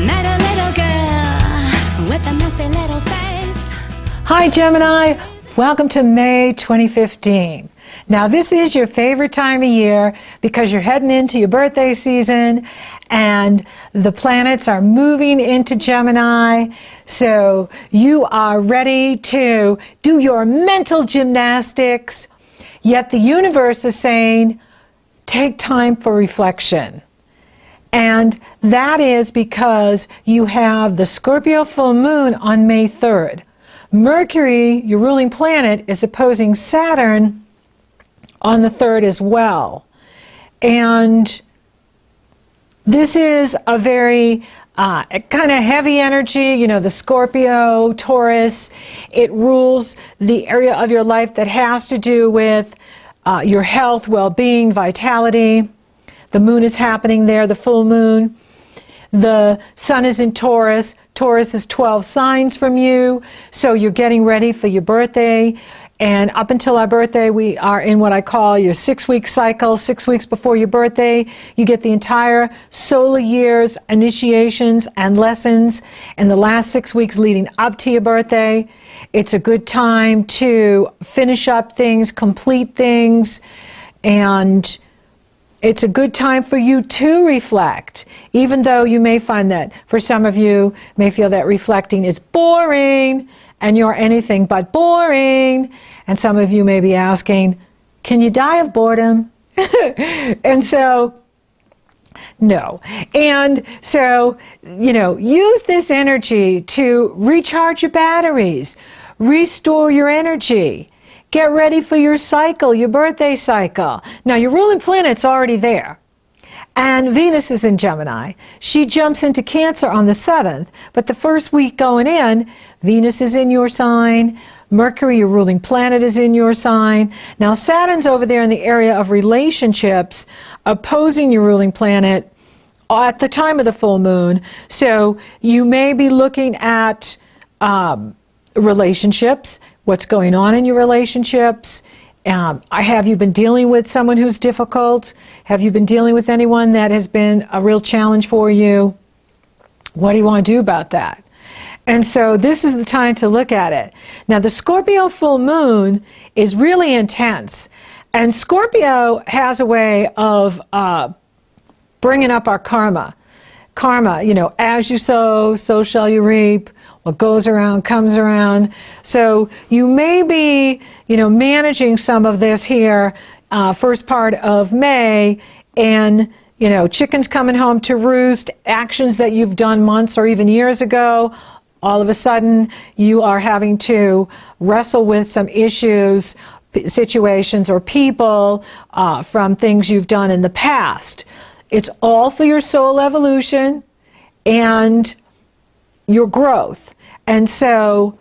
met a little girl with a messy little face. Hi Gemini, welcome to May 2015. Now this is your favorite time of year because you're heading into your birthday season and the planets are moving into Gemini, so you are ready to do your mental gymnastics, yet the universe is saying take time for reflection. And that is because you have the Scorpio full moon on May 3rd. Mercury, your ruling planet, is opposing Saturn on the 3rd as well. And this is a very kind of heavy energy, you know, the Scorpio, Taurus. It rules the area of your life that has to do with your health, well-being, vitality. The moon is happening there, the full moon. The sun is in Taurus. Taurus is 12 signs from you, so you're getting ready for your birthday. And up until our birthday, we are in what I call your 6-week cycle. 6 weeks before your birthday, you get the entire solar year's initiations and lessons. And the last 6 weeks leading up to your birthday, it's a good time to finish up things, complete things, and it's a good time for you to reflect, even though you may find that for some of you may feel that reflecting is boring and you're anything but boring. And some of you may be asking, can you die of boredom? And so, no. And so, you know, use this energy to recharge your batteries, restore your energy. Get ready for your cycle, your birthday cycle. Now, your ruling planet's already there. And Venus is in Gemini. She jumps into Cancer on the 7th. But the first week going in, Venus is in your sign. Mercury, your ruling planet, is in your sign. Now, Saturn's over there in the area of relationships, opposing your ruling planet at the time of the full moon. So you may be looking at relationships, what's going on in your relationships. Have you been dealing with someone who's difficult? Have you been dealing with anyone that has been a real challenge for you? What do you want to do about that? And so this is the time to look at it. Now the Scorpio full moon is really intense. And Scorpio has a way of bringing up our karma. Karma, you know, as you sow, so shall you reap. What goes around comes around. So you may be, you know, managing some of this here first part of May, and, you know, chickens coming home to roost, actions that you've done months or even years ago. All of a sudden, you are having to wrestle with some issues, situations, or people from things you've done in the past. It's all for your soul evolution and your growth. And so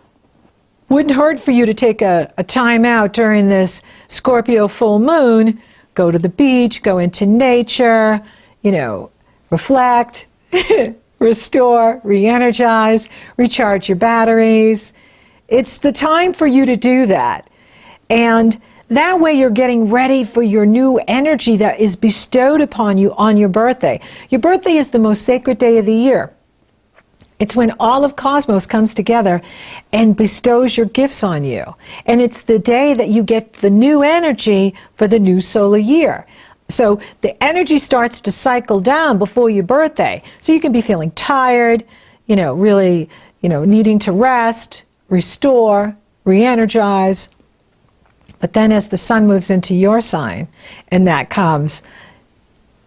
wouldn't hurt for you to take a time out during this Scorpio full moon, go to the beach, go into nature, you know, reflect, restore, re-energize, recharge your batteries. It's the time for you to do that. And that way you're getting ready for your new energy that is bestowed upon you on your birthday. Your birthday is the most sacred day of the year. It's when all of cosmos comes together and bestows your gifts on you. And it's the day that you get the new energy for the new solar year. So the energy starts to cycle down before your birthday. So you can be feeling tired, you know, really, you know, needing to rest, restore, re-energize. But then as the sun moves into your sign, and that comes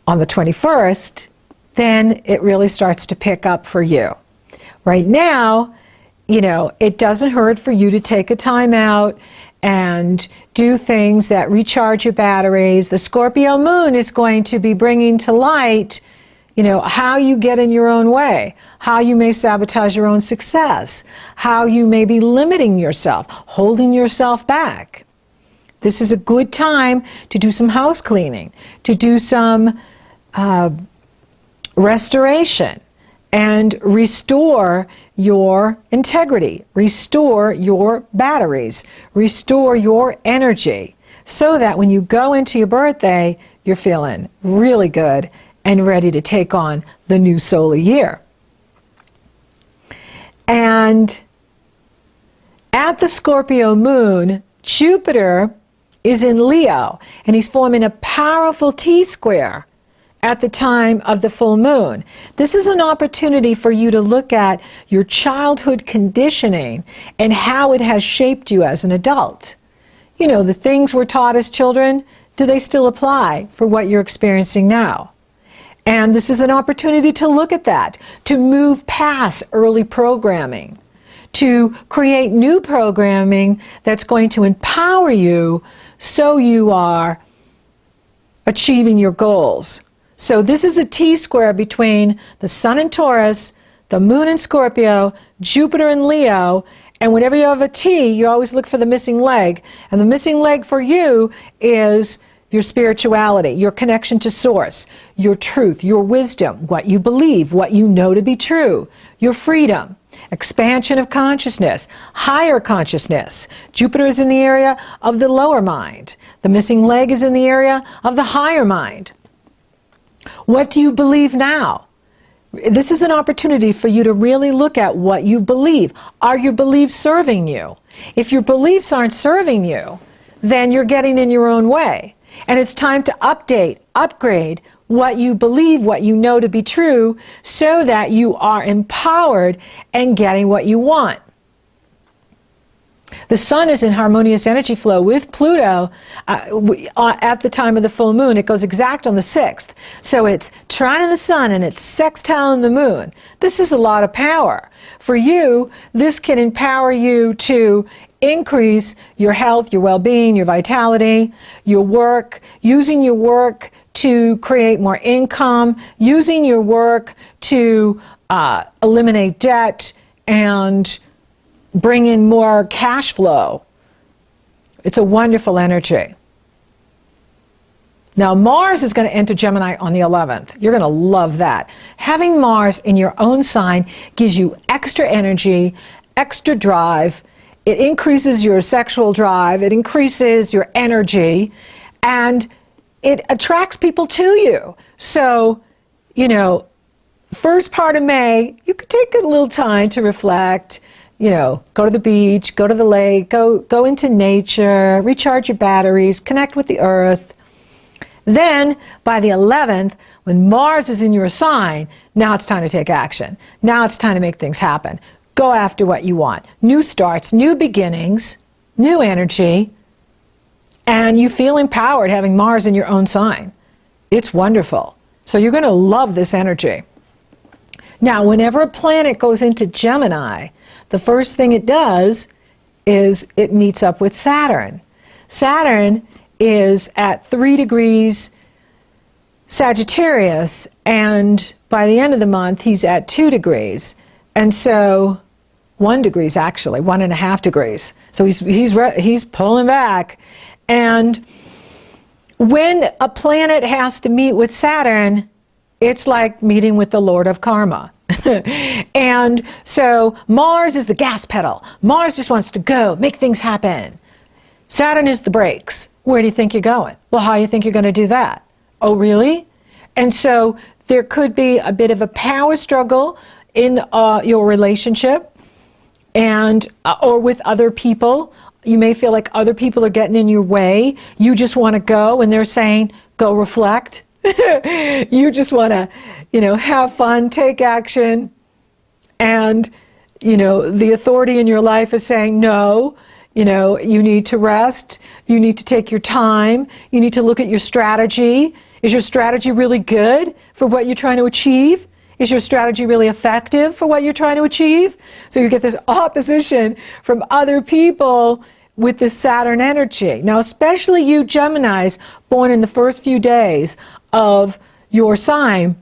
on the 21st, then it really starts to pick up for you. Right now, you know, it doesn't hurt for you to take a time out and do things that recharge your batteries. The Scorpio moon is going to be bringing to light, you know, how you get in your own way, how you may sabotage your own success, how you may be limiting yourself, holding yourself back. This is a good time to do some house cleaning, to do some restoration, and restore your integrity, restore your batteries, restore your energy, so that when you go into your birthday, you're feeling really good and ready to take on the new solar year. And at the Scorpio moon, Jupiter is in Leo, and he's forming a powerful T-square at the time of the full moon. This is an opportunity for you to look at your childhood conditioning and how it has shaped you as an adult. You know, the things we're taught as children, do they still apply for what you're experiencing now? And this is an opportunity to look at that, to move past early programming, to create new programming that's going to empower you so you are achieving your goals. So this is a T-square between the Sun in Taurus, the Moon in Scorpio, Jupiter in Leo, and whenever you have a T, you always look for the missing leg. And the missing leg for you is your spirituality, your connection to source, your truth, your wisdom, what you believe, what you know to be true, your freedom, expansion of consciousness, higher consciousness. Jupiter is in the area of the lower mind. The missing leg is in the area of the higher mind. What do you believe now? This is an opportunity for you to really look at what you believe. Are your beliefs serving you? If your beliefs aren't serving you, then you're getting in your own way. And it's time to update, upgrade what you believe, what you know to be true, so that you are empowered and getting what you want. The Sun is in harmonious energy flow with Pluto at the time of the full moon. It goes exact on the 6th. So it's trining the Sun and it's sextiling the Moon. This is a lot of power. For you, this can empower you to increase your health, your well-being, your vitality, your work, using your work to create more income, using your work to eliminate debt and bring in more cash flow. It's a wonderful energy. Now Mars is going to enter Gemini on the 11th. You're going to love that. Having Mars in your own sign gives you extra energy, extra drive. It increases your sexual drive. It increases your energy. And it attracts people to you. So, you know, first part of May, you could take a little time to reflect. You know, go to the beach, go to the lake, go into nature, recharge your batteries, connect with the earth. Then, by the 11th, when Mars is in your sign, now it's time to take action. Now it's time to make things happen. Go after what you want. New starts, new beginnings, new energy, and you feel empowered having Mars in your own sign. It's wonderful. So you're going to love this energy. Now, whenever a planet goes into Gemini, the first thing it does is it meets up with Saturn. Saturn is at 3 degrees Sagittarius, and by the end of the month, he's at 2 degrees. And so 1 degrees, actually, 1.5 degrees. So he's pulling back. And when a planet has to meet with Saturn, it's like meeting with the Lord of Karma. And so Mars is the gas pedal. Mars just wants to go, make things happen. Saturn is the brakes. Where do you think you're going? Well, how do you think you're going to do that? Oh, really? And so there could be a bit of a power struggle in your relationship and or with other people. You may feel like other people are getting in your way. You just want to go, and they're saying, go reflect. You just want to, you know, have fun, take action. And, you know, the authority in your life is saying, no, you know, you need to rest. You need to take your time. You need to look at your strategy. Is your strategy really good for what you're trying to achieve? Is your strategy really effective for what you're trying to achieve? So you get this opposition from other people with this Saturn energy. Now, especially you Geminis born in the first few days of your sign,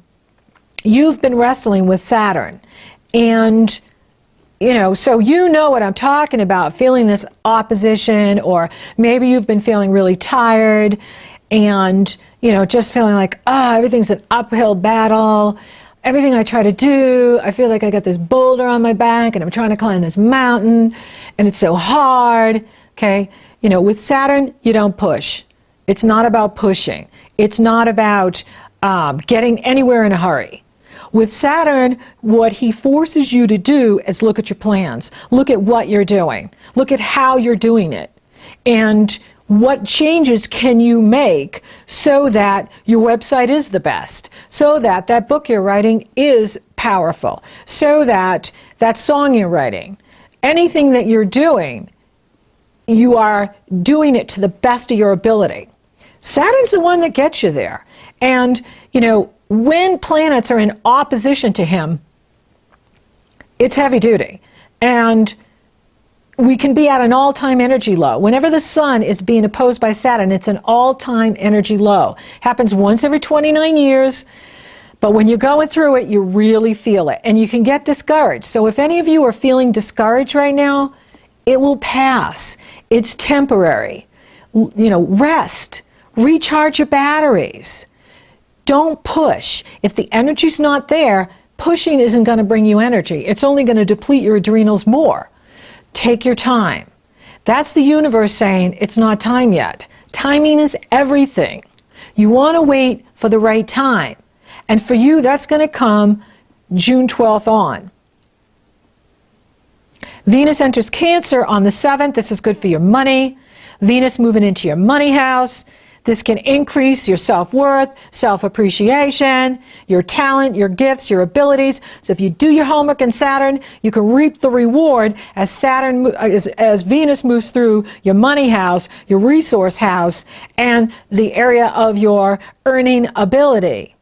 you've been wrestling with Saturn. And, you know, so you know what I'm talking about, feeling this opposition, or maybe you've been feeling really tired and, you know, just feeling like, oh, everything's an uphill battle. Everything I try to do, I feel like I got this boulder on my back and I'm trying to climb this mountain and it's so hard. Okay, you know, with Saturn, you don't push. It's not about pushing. It's not about getting anywhere in a hurry. With Saturn, what he forces you to do is look at your plans. Look at what you're doing. Look at how you're doing it. And what changes can you make so that your website is the best, so that that book you're writing is powerful, so that that song you're writing, anything that you're doing, you are doing it to the best of your ability. Saturn's the one that gets you there. And, you know, when planets are in opposition to him, it's heavy duty. And we can be at an all-time energy low. Whenever the sun is being opposed by Saturn, it's an all-time energy low. Happens once every 29 years, but when you're going through it, you really feel it. And you can get discouraged. So if any of you are feeling discouraged right now, it will pass. It's temporary. You know, rest. Recharge your batteries. Don't push. If the energy's not there, pushing isn't going to bring you energy. It's only going to deplete your adrenals more. Take your time. That's the universe saying it's not time yet. Timing is everything. You want to wait for the right time. And for you, that's going to come June 12th on. Venus enters Cancer on the 7th. This is good for your money. Venus moving into your money house. This can increase your self-worth, self-appreciation, your talent, your gifts, your abilities. So if you do your homework in Saturn, you can reap the reward as Venus moves through your money house, your resource house, and the area of your earning ability.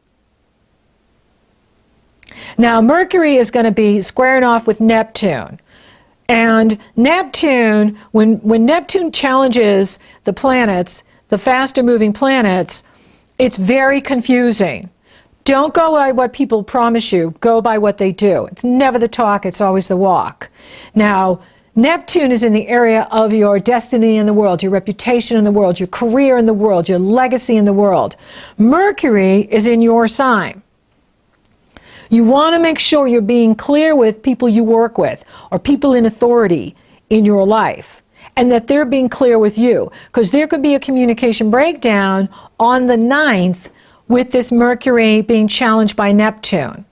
Now, Mercury is going to be squaring off with Neptune. And Neptune, when Neptune challenges the planets, the faster moving planets, it's very confusing. Don't go by what people promise you, go by what they do. It's never the talk, it's always the walk. Now, Neptune is in the area of your destiny in the world, your reputation in the world, your career in the world, your legacy in the world. Mercury is in your sign. You want to make sure you're being clear with people you work with or people in authority in your life, and that they're being clear with you, because there could be a communication breakdown on the 9th with this Mercury being challenged by Neptune.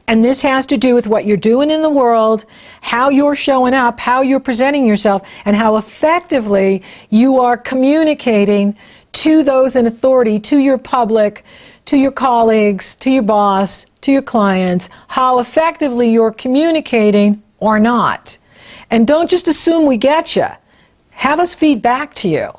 And this has to do with what you're doing in the world, how you're showing up, how you're presenting yourself, and how effectively you are communicating to those in authority, to your public, to your colleagues, to your boss, to your clients, how effectively you're communicating or not. And don't just assume we get you. Have us feed back to you.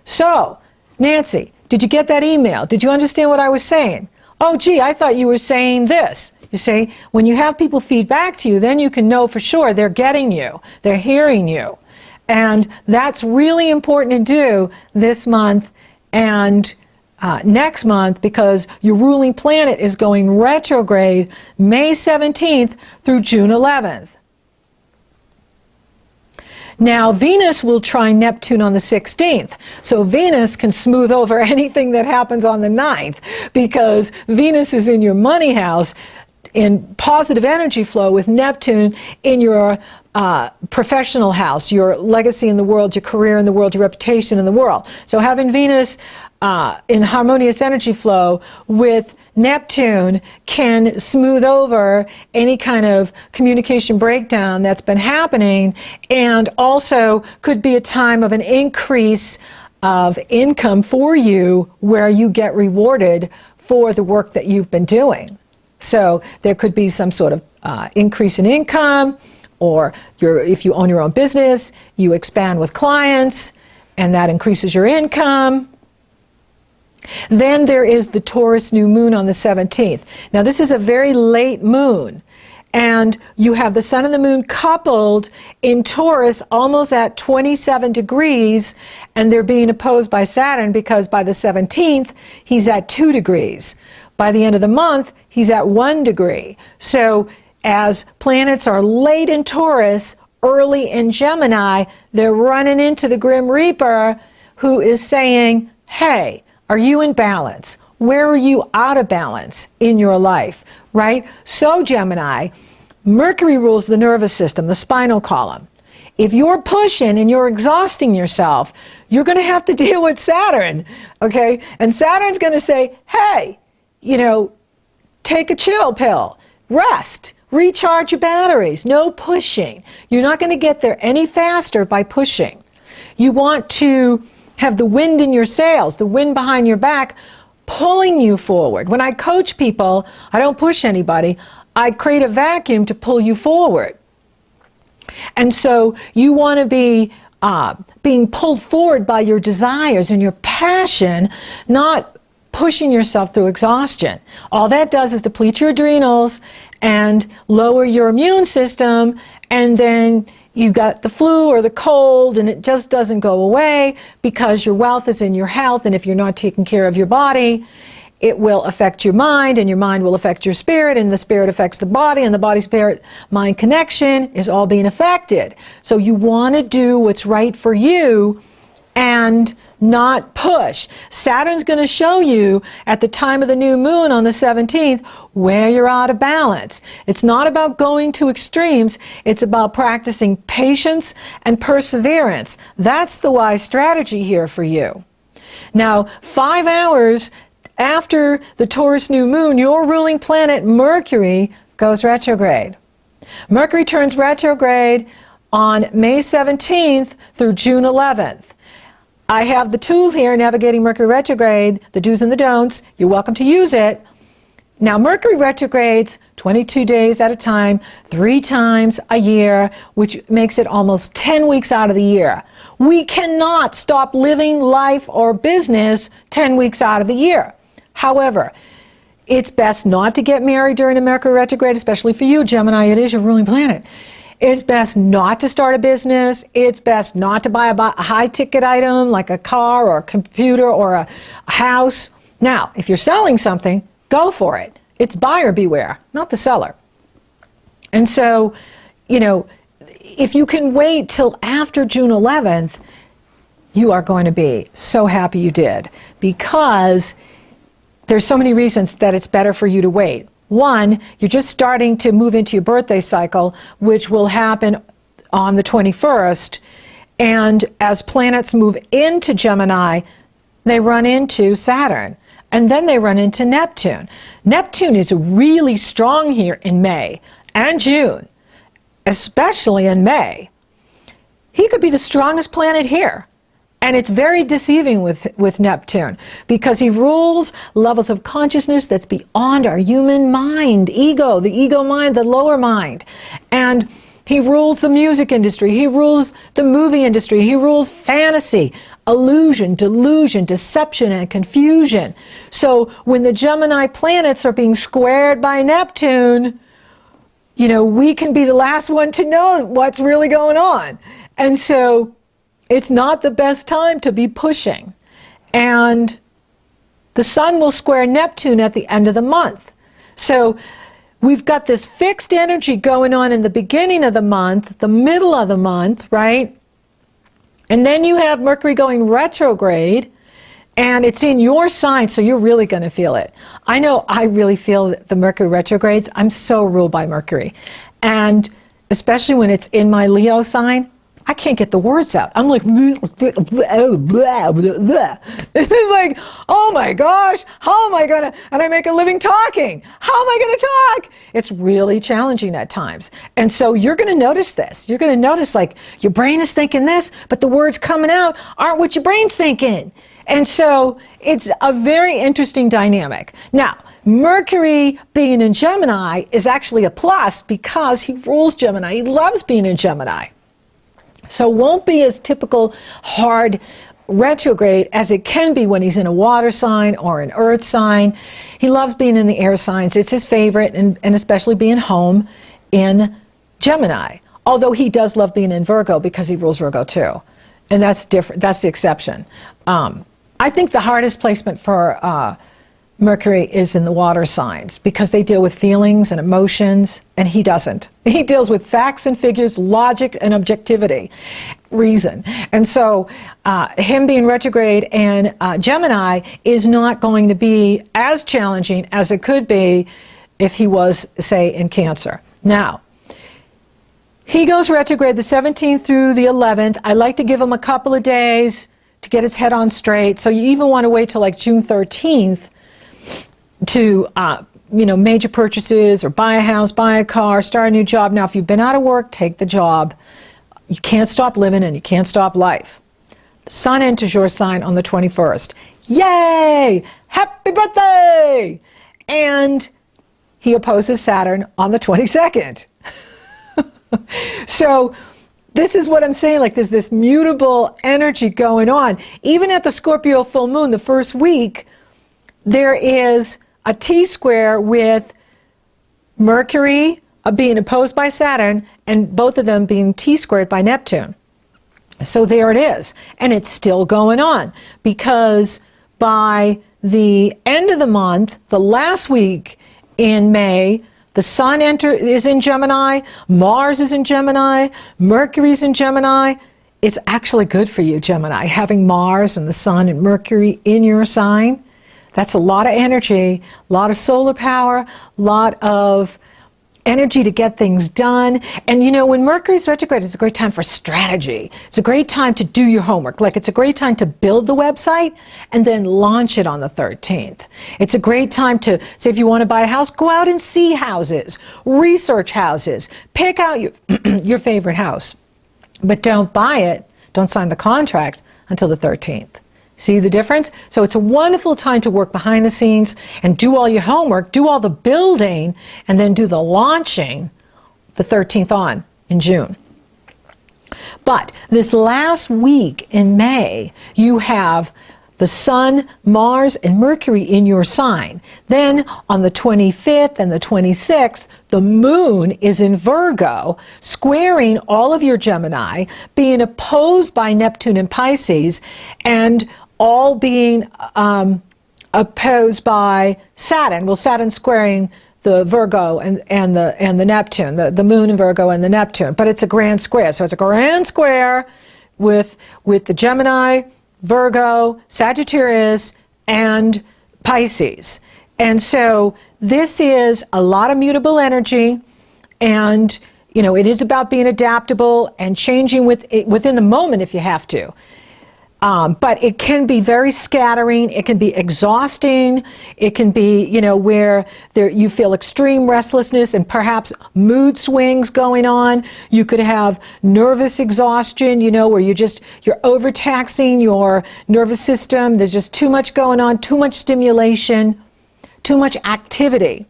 So, Nancy, did you get that email? Did you understand what I was saying? Oh, gee, I thought you were saying this. You see, when you have people feed back to you, then you can know for sure they're getting you, they're hearing you. And that's really important to do this month and next month, because your ruling planet is going retrograde May 17th through June 11th. Now, Venus will trine Neptune on the 16th, so Venus can smooth over anything that happens on the 9th, because Venus is in your money house in positive energy flow with Neptune in your professional house, your legacy in the world, your career in the world, your reputation in the world. So having Venus in harmonious energy flow with Neptune can smooth over any kind of communication breakdown that's been happening, and also could be a time of an increase of income for you where you get rewarded for the work that you've been doing. So there could be some sort of increase in income, or if you own your own business, you expand with clients and that increases your income. Then there is the Taurus new moon on the 17th. Now this is a very late moon, and you have the sun and the moon coupled in Taurus almost at 27 degrees, and they're being opposed by Saturn because by the 17th he's at 2 degrees. By the end of the month he's at 1 degree. So as planets are late in Taurus, early in Gemini, they're running into the Grim Reaper, who is saying, hey, are you in balance? Where are you out of balance in your life, right? So Gemini, Mercury rules the nervous system, the spinal column. If you're pushing and you're exhausting yourself, you're going to have to deal with Saturn, okay? And Saturn's going to say, hey, you know, take a chill pill. rest, recharge your batteries, no pushing. You're not going to get there any faster by pushing. You want to have the wind in your sails, the wind behind your back, pulling you forward. When I coach people, I don't push anybody. I create a vacuum to pull you forward. And so you want to be being pulled forward by your desires and your passion, not pushing yourself through exhaustion. All that does is deplete your adrenals and lower your immune system, and then you got the flu or the cold, and it just doesn't go away because your wealth is in your health, and if you're not taking care of your body, it will affect your mind, and your mind will affect your spirit, and the spirit affects the body, and the body-spirit-mind connection is all being affected. So you want to do what's right for you and not push. Saturn's going to show you at the time of the new moon on the 17th where you're out of balance. It's not about going to extremes. It's about practicing patience and perseverance. That's the wise strategy here for you. Now, 5 hours after the Taurus new moon, your ruling planet Mercury goes retrograde. Mercury turns retrograde on May 17th through June 11th. I have the tool here, Navigating Mercury Retrograde, the do's and the don'ts. You're welcome to use it. Now, Mercury retrogrades 22 days at a time, 3 times a year, which makes it almost 10 weeks out of the year. We cannot stop living life or business 10 weeks out of the year. However, it's best not to get married during a Mercury retrograde, especially for you, Gemini. It is your ruling planet. It's best not to start a business. It's best not to buy a high-ticket item like a car or a computer or a house. Now, if you're selling something, go for it. It's buyer beware, not the seller. And so, you know, if you can wait till after June 11th, you are going to be so happy you did, because there's so many reasons that it's better for you to wait. One, you're just starting to move into your birthday cycle, which will happen on the 21st. And as planets move into Gemini, they run into Saturn. And then they run into Neptune. Neptune is really strong here in May and June, especially in May. He could be the strongest planet here. And it's very deceiving with Neptune, because he rules levels of consciousness that's beyond our human mind, ego, the ego mind, the lower mind. And he rules the music industry, he rules the movie industry, he rules fantasy, illusion, delusion, deception, and confusion. So when the Gemini planets are being squared by Neptune, you know, we can be the last one to know what's really going on. And so it's not the best time to be pushing. And the Sun will square Neptune at the end of the month. So we've got this fixed energy going on in the beginning of the month, the middle of the month, right? And then you have Mercury going retrograde, and it's in your sign, so you're really going to feel it. I know I really feel the Mercury retrogrades. I'm so ruled by Mercury. And especially when it's in my Leo sign, I can't get the words out. I'm like, it's like, oh my gosh, how am I gonna, and I make a living talking. How am I gonna talk? It's really challenging at times. And so you're gonna notice this. You're gonna notice, like, your brain is thinking this, but the words coming out aren't what your brain's thinking. And so it's a very interesting dynamic. Now, Mercury being in Gemini is actually a plus, because he rules Gemini. He loves being in Gemini. So it won't be as typical hard retrograde as it can be when he's in a water sign or an earth sign. He loves being in the air signs. It's his favorite, and especially being home in Gemini. Although he does love being in Virgo, because he rules Virgo too. And that's different. That's the exception. I think the hardest placement for Mercury is in the water signs, because they deal with feelings and emotions, and he doesn't. He deals with facts and figures, logic and objectivity, reason. And so him being retrograde in Gemini is not going to be as challenging as it could be if he was, say, in Cancer. Now, he goes retrograde the 17th through the 11th. I like to give him a couple of days to get his head on straight. So you even want to wait till like June 13th. major purchases or buy a house, buy a car, start a new job. Now, if you've been out of work, take the job. You can't stop living and you can't stop life. The sun enters your sign on the 21st. Yay! Happy birthday! And he opposes Saturn on the 22nd. So this is what I'm saying, like there's this mutable energy going on. Even at the Scorpio full moon, the first week, there is a T-square with Mercury being opposed by Saturn and both of them being T-squared by Neptune. So there it is. And it's still going on because by the end of the month, the last week in May, the Sun is in Gemini, Mars is in Gemini, Mercury's in Gemini. It's actually good for you, Gemini, having Mars and the Sun and Mercury in your sign. That's a lot of energy, a lot of solar power, a lot of energy to get things done. And you know, when Mercury's retrograde, it's a great time for strategy. It's a great time to do your homework. Like it's a great time to build the website and then launch it on the 13th. It's a great time to, say if you want to buy a house, go out and see houses, research houses, pick out your favorite house. But don't buy it, don't sign the contract until the 13th. See the difference? So it's a wonderful time to work behind the scenes and do all your homework, do all the building, and then do the launching the 13th on in June. But this last week in May, you have the Sun, Mars, and Mercury in your sign. Then on the 25th and the 26th, the Moon is in Virgo, squaring all of your Gemini, being opposed by Neptune and Pisces, and all being opposed by Saturn. Well, Saturn squaring the Virgo and the Neptune, the Moon in Virgo and the Neptune. But it's a grand square. So it's a grand square with the Gemini, Virgo, Sagittarius, and Pisces. And so this is a lot of mutable energy, and you know, it is about being adaptable and changing within the moment if you have to. But it can be very scattering. It can be exhausting. It can be, you know, where you feel extreme restlessness and perhaps mood swings going on. You could have nervous exhaustion, you know, where you're overtaxing your nervous system. There's just too much going on, too much stimulation, too much activity.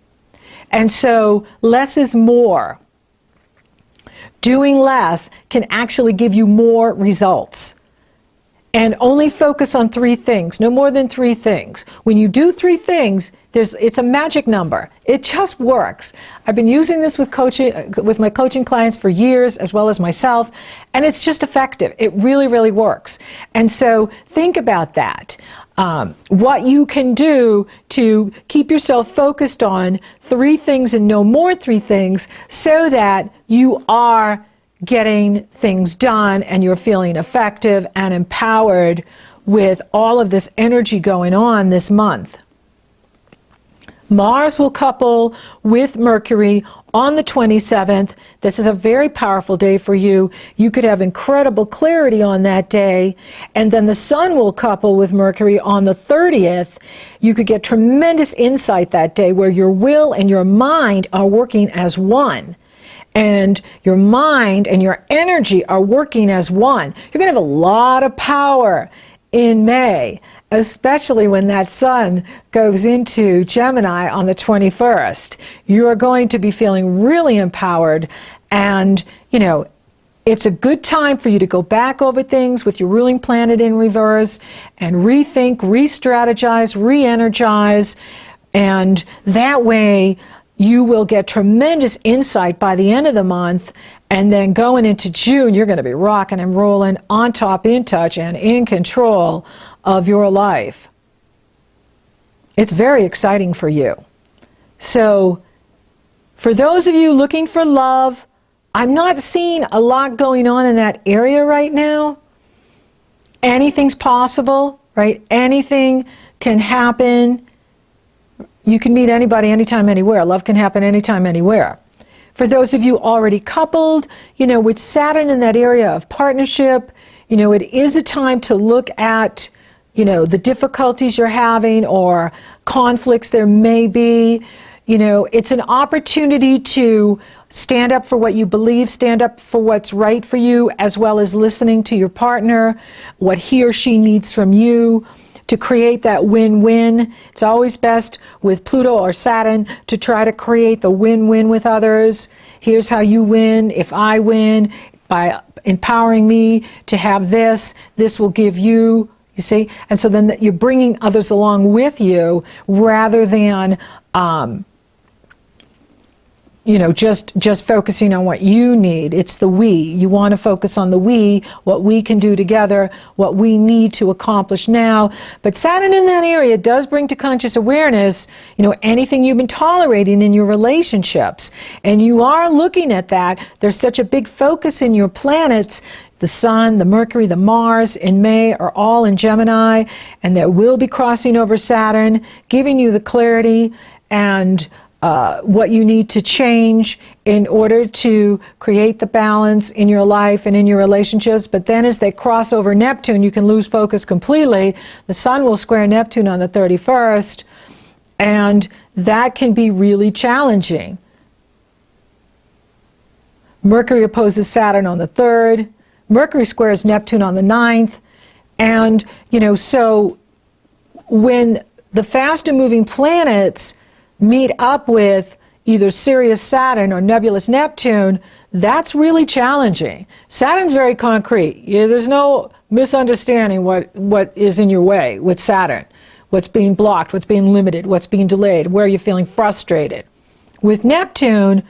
And so less is more. Doing less can actually give you more results. And only focus on 3 things, no more than 3 things. When you do 3 things, it's a magic number. It just works. I've been using this with my coaching clients for years, as well as myself, and it's just effective. It really, really works. And so think about that. What you can do to keep yourself focused on 3 things and no more 3 things, so that you are getting things done and you're feeling effective and empowered with all of this energy going on this month. Mars will couple with Mercury on the 27th. This is a very powerful day for you. You could have incredible clarity on that day. And then the Sun will couple with Mercury on the 30th. You could get tremendous insight that day where your will and your mind are working as one. And your mind and your energy are working as one. You're going to have a lot of power in May, especially when that Sun goes into Gemini on the 21st. You are going to be feeling really empowered, and, you know, it's a good time for you to go back over things with your ruling planet in reverse and rethink, re-strategize, re-energize, and that way you will get tremendous insight by the end of the month, and then going into June, you're going to be rocking and rolling, on top, in touch, and in control of your life. It's very exciting for you. So, for those of you looking for love, I'm not seeing a lot going on in that area right now. Anything's possible, right? Anything can happen. You can meet anybody, anytime, anywhere. Love can happen anytime, anywhere. For those of you already coupled, you know, with Saturn in that area of partnership, you know, it is a time to look at, you know, the difficulties you're having, or conflicts there may be. It's an opportunity to stand up for what you believe, stand up for what's right for you, as well as listening to your partner, what he or she needs from you, to create that win-win. It's always best with Pluto or Saturn to try to create the win-win with others. Here's how you win. If I win by empowering me to have this will give you, you see? And so then you're bringing others along with you rather than just focusing on what you need. It's the we. You want to focus on the we, what we can do together, what we need to accomplish now. But Saturn in that area does bring to conscious awareness, anything you've been tolerating in your relationships. And you are looking at that. There's such a big focus in your planets. The Sun, the Mercury, the Mars in May are all in Gemini, and they will be crossing over Saturn, giving you the clarity and what you need to change in order to create the balance in your life and in your relationships. But then as they cross over Neptune, you can lose focus completely. The Sun will square Neptune on the 31st, and that can be really challenging. Mercury opposes Saturn on the 3rd. Mercury squares Neptune on the 9th. And, so when the faster moving planets meet up with either Sirius Saturn or nebulous Neptune, that's really challenging. Saturn's very concrete. There's no misunderstanding what is in your way with Saturn, what's being blocked, what's being limited, what's being delayed, where you're feeling frustrated. With Neptune,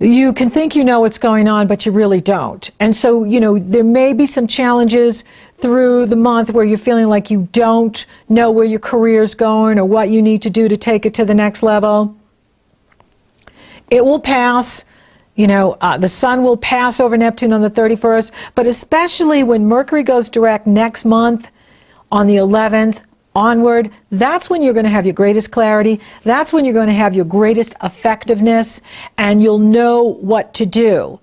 you can think you know what's going on, but you really don't. And so, there may be some challenges through the month where you're feeling like you don't know where your career's going or what you need to do to take it to the next level. It will pass. The Sun will pass over Neptune on the 31st, but especially when Mercury goes direct next month on the 11th, onward, that's when you're going to have your greatest clarity. That's when you're going to have your greatest effectiveness, and you'll know what to do.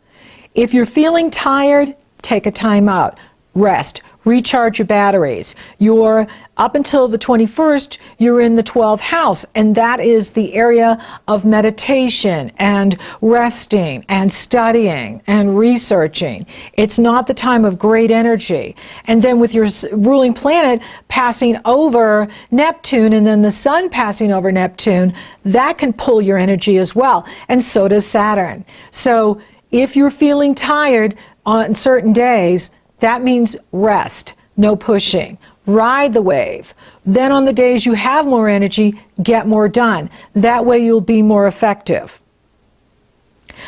If you're feeling tired, take a time out, rest, recharge your batteries. You're up until the 21st, you're in the 12th house, and that is the area of meditation and resting and studying and researching. It's not the time of great energy. And then with your ruling planet passing over Neptune and then the Sun passing over Neptune, that can pull your energy as well. And so does Saturn. So if you're feeling tired on certain days, that means rest, no pushing. Ride the wave. Then on the days you have more energy, get more done. That way you'll be more effective.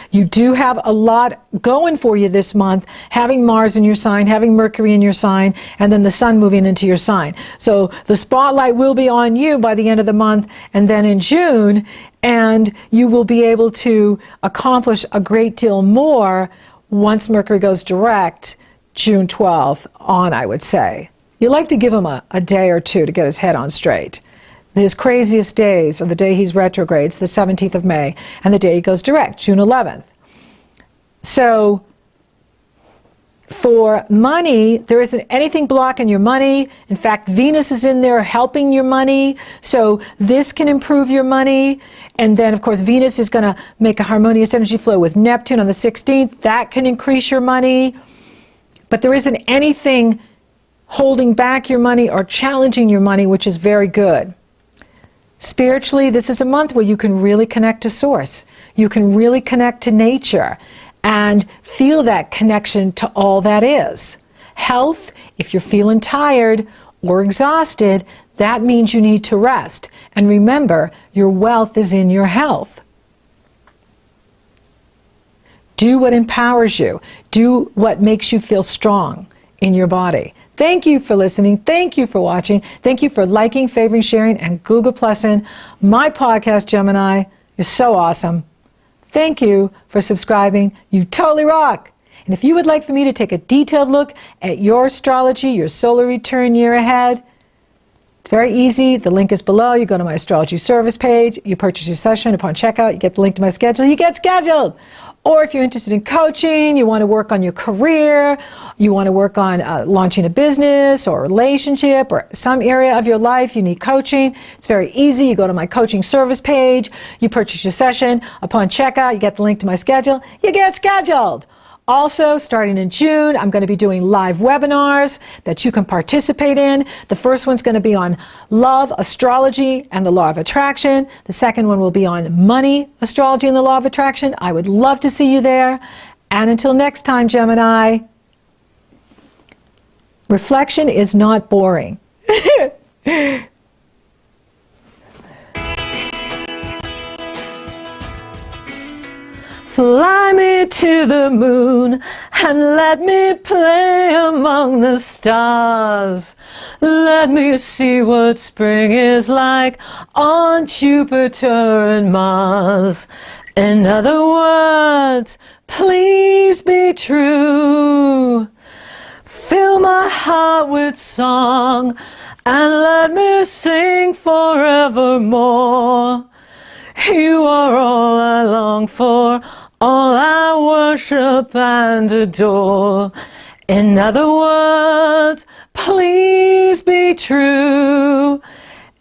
You do have a lot going for you this month, having Mars in your sign, having Mercury in your sign, and then the Sun moving into your sign. So the spotlight will be on you by the end of the month and then in June, and you will be able to accomplish a great deal more once Mercury goes direct June 12th on, I would say. You like to give him a day or two to get his head on straight. His craziest days are the day he's retrogrades, the 17th of May, and the day he goes direct, June 11th. So for money, there isn't anything blocking your money. In fact, Venus is in there helping your money. So this can improve your money. And then, of course, Venus is going to make a harmonious energy flow with Neptune on the 16th. That can increase your money. But there isn't anything holding back your money or challenging your money, which is very good. Spiritually, this is a month where you can really connect to Source. You can really connect to nature and feel that connection to all that is. Health, if you're feeling tired or exhausted, that means you need to rest. And remember, your wealth is in your health. Do what empowers you. Do what makes you feel strong in your body. Thank you for listening. Thank you for watching. Thank you for liking, favoring, sharing, and Google Plusing my podcast, Gemini. You're so awesome. Thank you for subscribing. You totally rock. And if you would like for me to take a detailed look at your astrology, your solar return year ahead, it's very easy. The link is below. You go to my astrology service page. You purchase your session. Upon checkout, you get the link to my schedule. You get scheduled. Or if you're interested in coaching, you want to work on your career, you want to work on launching a business or a relationship or some area of your life, you need coaching. It's very easy. You go to my coaching service page, you purchase your session. Upon checkout, you get the link to my schedule. You get scheduled. Also, starting in June, I'm going to be doing live webinars that you can participate in. The first one's going to be on love, astrology, and the law of attraction. The second one will be on money, astrology, and the law of attraction. I would love to see you there. And until next time, Gemini, reflection is not boring. Fly me to the moon and let me play among the stars. Let me see what spring is like on Jupiter and Mars. In other words, please be true. Fill my heart with song and let me sing forevermore. You are all I long for, all I worship and adore. In other words, please be true.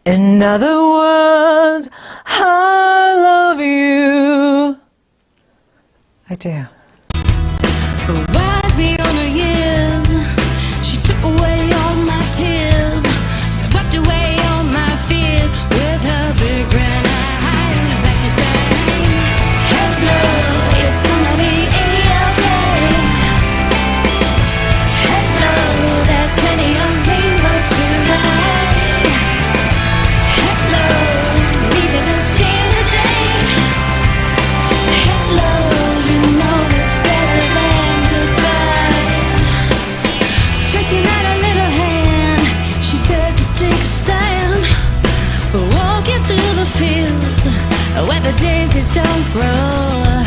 In other words, I love you. I do. Rides me on her years. She took away all my tears, swept away all my fears with her big grand eyes. Like she sang, hello, it's gonna be okay. Hello, there's plenty of rainbows tonight. Hello, need you to see the day. Hello, you know it's better than goodbye. Stretching out her little hand, she said to take a stand. Walking through the fields where the daisies don't grow.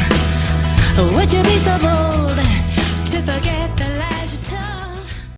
Would you be so bold